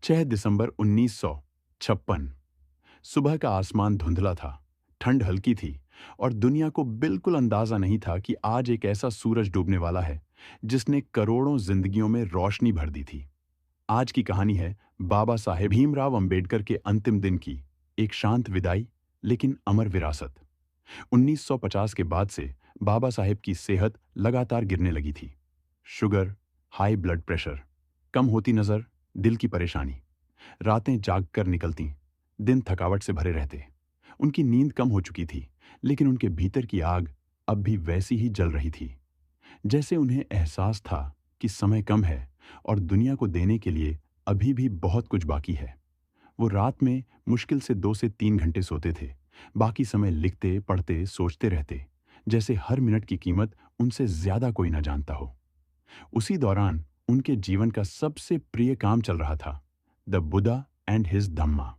6 दिसंबर 1956। सुबह का आसमान धुंधला था, ठंड हल्की थी और दुनिया को बिल्कुल अंदाजा नहीं था कि आज एक ऐसा सूरज डूबने वाला है जिसने करोड़ों जिंदगियों में रोशनी भर दी थी। आज की कहानी है बाबा साहेब भीमराव अंबेडकर के अंतिम दिन की, एक शांत विदाई लेकिन अमर विरासत। 1950 के बाद से बाबा साहेब की सेहत लगातार गिरने लगी थी। शुगर, हाई ब्लड प्रेशर, कम होती नजर, दिल की परेशानी। रातें जाग कर निकलती, दिन थकावट से भरे रहते। उनकी नींद कम हो चुकी थी, लेकिन उनके भीतर की आग अब भी वैसी ही जल रही थी। जैसे उन्हें एहसास था कि समय कम है और दुनिया को देने के लिए अभी भी बहुत कुछ बाकी है। वो रात में मुश्किल से 2 से 3 घंटे सोते थे। बाकी समय लिखते, पढ़ते, सोचते रहते, जैसे हर मिनट की कीमत उनसे ज्यादा कोई न जानता हो। उसी दौरान उनके जीवन का सबसे प्रिय काम चल रहा था, द बुद्धा एंड हिज धम्मा।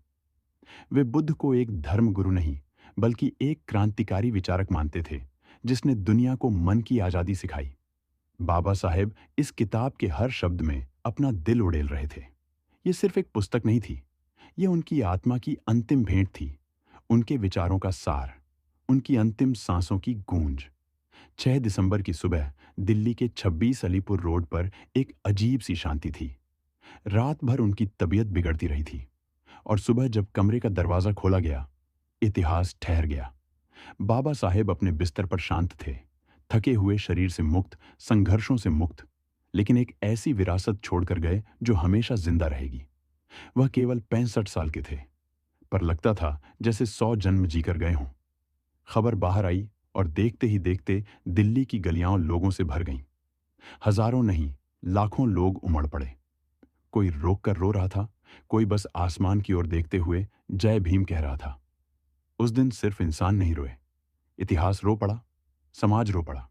वे बुद्ध को एक धर्म गुरु नहीं, बल्कि एक क्रांतिकारी विचारक मानते थे, जिसने दुनिया को मन की आजादी सिखाई। बाबा साहेब इस किताब के हर शब्द में अपना दिल उड़ेल रहे थे। ये सिर्फ एक पुस्तक नहीं थी, ये उनकी आत्मा की अंतिम भेंट थी, उनके विचारों का सार, उनकी अंतिम सांसों की गूंज। 6 दिसंबर की सुबह दिल्ली के 26 अलीपुर रोड पर एक अजीब सी शांति थी। रात भर उनकी तबीयत बिगड़ती रही थी और सुबह जब कमरे का दरवाजा खोला गया, इतिहास ठहर गया। बाबा साहेब अपने बिस्तर पर शांत थे, थके हुए शरीर से मुक्त, संघर्षों से मुक्त, लेकिन एक ऐसी विरासत छोड़कर गए जो हमेशा जिंदा रहेगी। वह केवल 65 साल के थे, पर लगता था जैसे 100 जन्म जीकर गए हों। खबर बाहर आई और देखते ही देखते दिल्ली की गलियां लोगों से भर गईं। हजारों नहीं, लाखों लोग उमड़ पड़े। कोई रोक कर रो रहा था, कोई बस आसमान की ओर देखते हुए जय भीम कह रहा था। उस दिन सिर्फ इंसान नहीं रोए, इतिहास रो पड़ा, समाज रो पड़ा।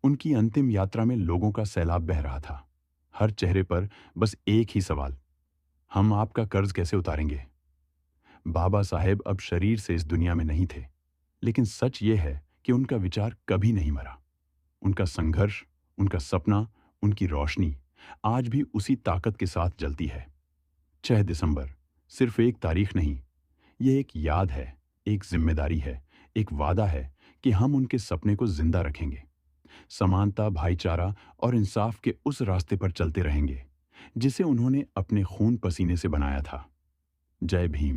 उनकी अंतिम यात्रा में लोगों का सैलाब बह रहा था, हर चेहरे पर बस एक ही सवाल, हम आपका कर्ज कैसे उतारेंगे। बाबा साहेब अब शरीर से इस दुनिया में नहीं थे, लेकिन सच ये है कि उनका विचार कभी नहीं मरा। उनका संघर्ष, उनका सपना, उनकी रोशनी आज भी उसी ताकत के साथ जलती है। 6 दिसंबर सिर्फ एक तारीख नहीं, ये एक याद है, एक जिम्मेदारी है, एक वादा है कि हम उनके सपने को जिंदा रखेंगे। समानता, भाईचारा और इंसाफ के उस रास्ते पर चलते रहेंगे जिसे उन्होंने अपने खून पसीने से बनाया था। जय भीम।